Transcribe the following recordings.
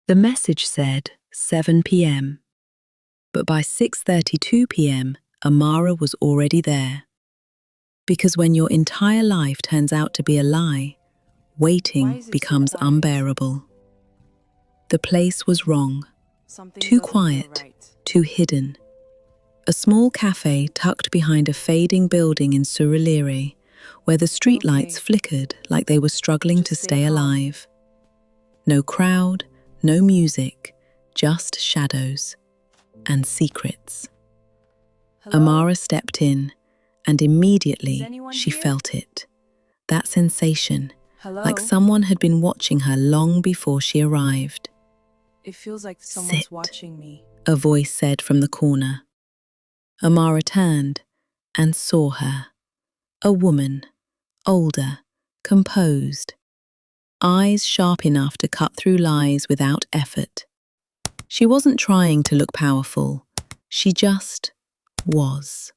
The message said 7 p.m., but by 6:32 p.m., Amara was already there. Because when your entire life turns out to be a lie, waiting becomes unbearable. The place was wrong, too quiet, too hidden. A small café tucked behind a fading building in Surulere, where the streetlights flickered like they were struggling to stay alive. No crowd, no music, just shadows and secrets. Amara stepped in, and immediately she felt it. That sensation, like someone had been watching her long before she arrived. It feels like someone's "Sit," watching me. a voice said from the corner. Amara turned and saw her. A woman, older, composed, eyes sharp enough to cut through lies without effort. She wasn't trying to look powerful. She just was.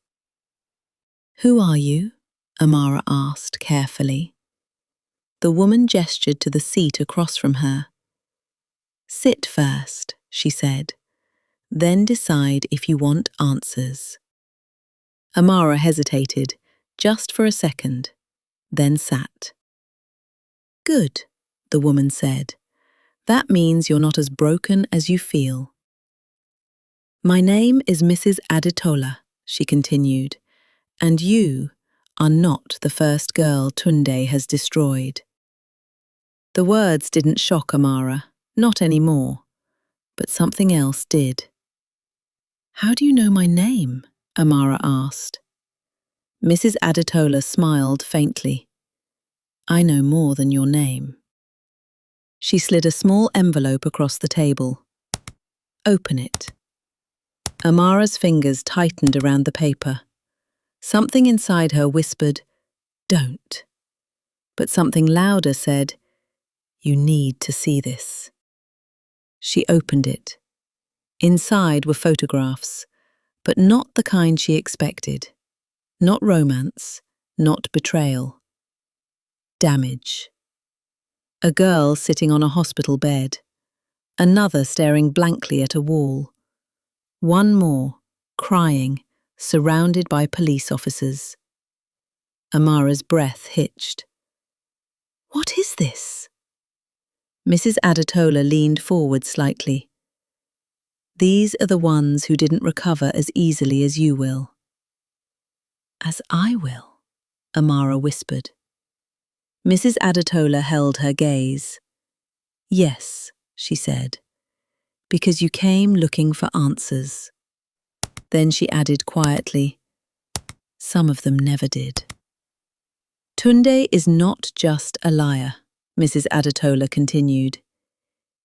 "Who are you?" Amara asked carefully. The woman gestured to the seat across from her. "Sit first," she said. "Then decide if you want answers." Amara hesitated, just for a second, then sat. "Good," the woman said. "That means you're not as broken as you feel." "My name is Mrs. Adetola," she continued, "and you are not the first girl Tunde has destroyed." The words didn't shock Amara, not anymore, but something else did. "How do you know my name?" Amara asked. Mrs. Adetola smiled faintly. "I know more than your name." She slid a small envelope across the table. "Open it." Amara's fingers tightened around the paper. Something inside her whispered, "Don't." But something louder said, "You need to see this." She opened it. Inside were photographs, but not the kind she expected. Not romance, not betrayal. Damage. A girl sitting on a hospital bed. Another staring blankly at a wall. One more, crying, surrounded by police officers. Amara's breath hitched. "What is this?" Mrs. Adetola leaned forward slightly. "These are the ones who didn't recover as easily as you will." "As I will," Amara whispered. Mrs. Adetola held her gaze. "Yes," she said, "because you came looking for answers." Then she added quietly, "Some of them never did." "Tunde is not just a liar," Mrs. Adetola continued.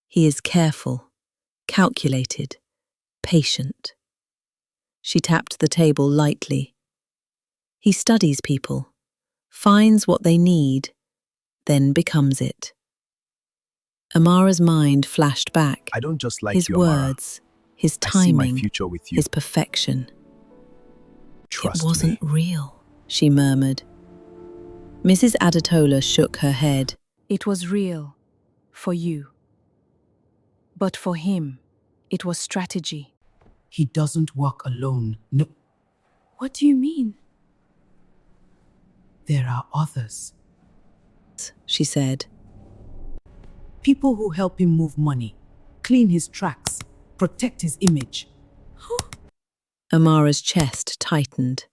"He is careful, calculated, patient." She tapped the table lightly. "He studies people, finds what they need, then becomes it." Amara's mind flashed back. I don't just like His you, Amara. words, his I see my timing, future with you. his perfection. Trust "It wasn't me. real," she murmured. Mrs. Adetola shook her head. It was real. For you. But for him, it was strategy. He doesn't work alone. No, What do you mean? there are others. She said. People who help him move money, clean his tracks, protect his image. Amara's chest tightened.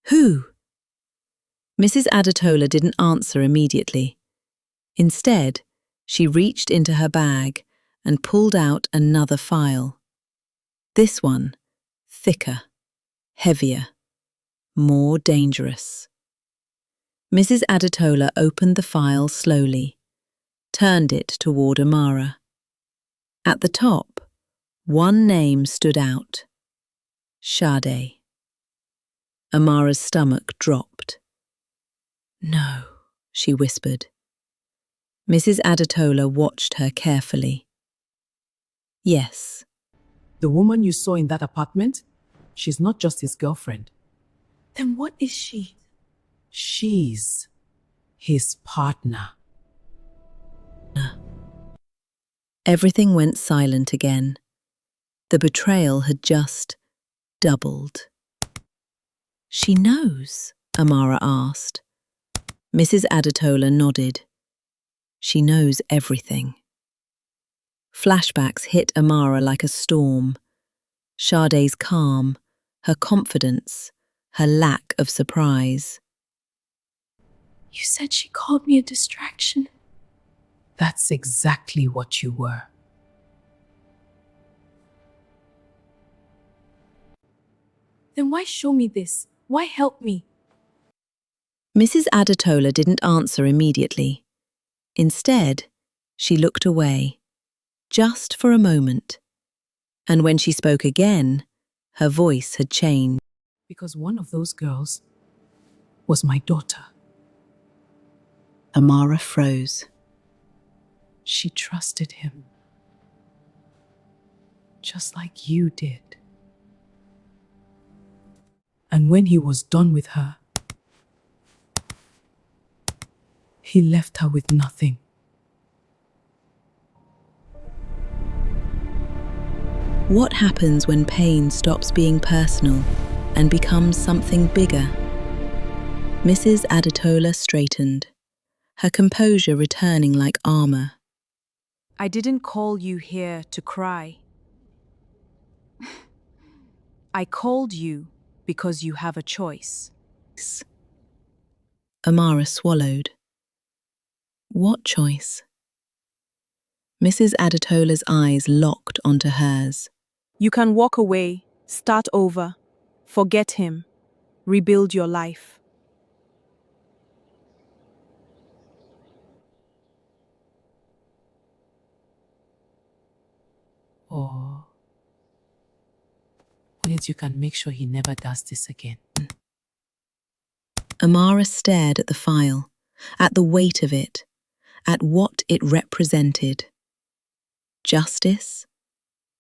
"Who?" Mrs. Adetola didn't answer immediately. Instead, she reached into her bag and pulled out another file. This one, thicker, heavier, more dangerous. Mrs. Adetola opened the file slowly, turned it toward Amara. At the top, one name stood out. Sade. Amara's stomach dropped. "No," she whispered. Mrs. Adetola watched her carefully. "Yes." The woman you saw in that apartment, she's not just his girlfriend. Then what is she? She's his partner. Everything went silent again. The betrayal had just doubled. "She knows?" Amara asked. Mrs. Adetola nodded. "She knows everything." Flashbacks hit Amara like a storm. Sade's calm, her confidence, her lack of surprise. You said she called me a distraction. That's exactly what you were. Then why show me this? Why help me? Mrs. Adetola didn't answer immediately. Instead, she looked away, just for a moment. And when she spoke again, her voice had changed. Because one of those girls was my daughter. Amara froze. She trusted him. Just like you did. And when he was done with her, he left her with nothing. What happens when pain stops being personal and becomes something bigger? Mrs. Adetola straightened, her composure returning like armor. I didn't call you here to cry. I called you because you have a choice. Amara swallowed. What choice? Mrs. Adetola's eyes locked onto hers. You can walk away, start over, forget him, rebuild your life. Or you can make sure he never does this again. Amara stared at the file, at the weight of it, at what it represented. Justice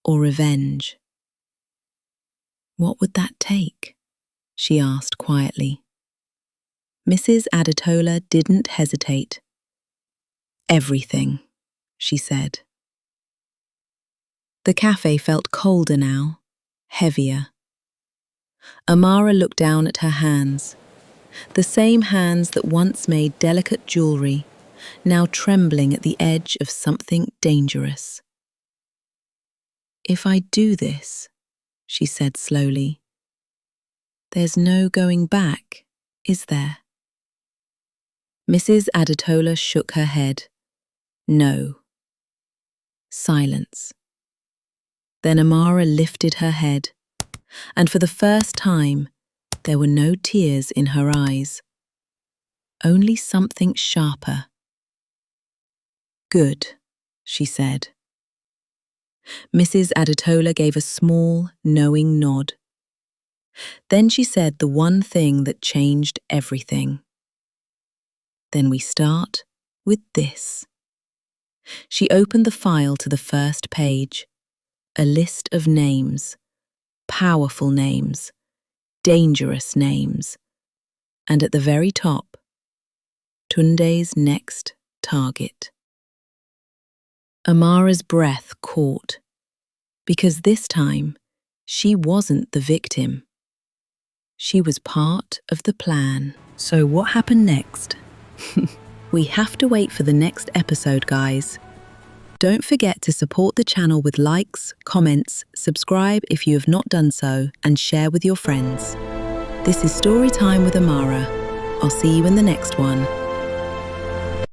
or revenge? What would that take? She asked quietly. Mrs. Adetola didn't hesitate. Everything, she said. The cafe felt colder now, heavier. Amara looked down at her hands, the same hands that once made delicate jewelry, now trembling at the edge of something dangerous. If I do this, she said slowly, there's no going back, is there? Mrs. Adetola shook her head. No. Silence. Then Amara lifted her head, and for the first time, there were no tears in her eyes. Only something sharper. Good, she said. Mrs. Adetola gave a small, knowing nod. Then she said the one thing that changed everything. Then we start with this. She opened the file to the first page. A list of names, powerful names, dangerous names, and at the very top, Tunde's next target. Amara's breath caught, because this time she wasn't the victim. She was part of the plan. So what happened next? We have to wait for the next episode, guys. Don't forget to support the channel with likes, comments, subscribe if you have not done so, and share with your friends. This is Storytime with Amara. I'll see you in the next one.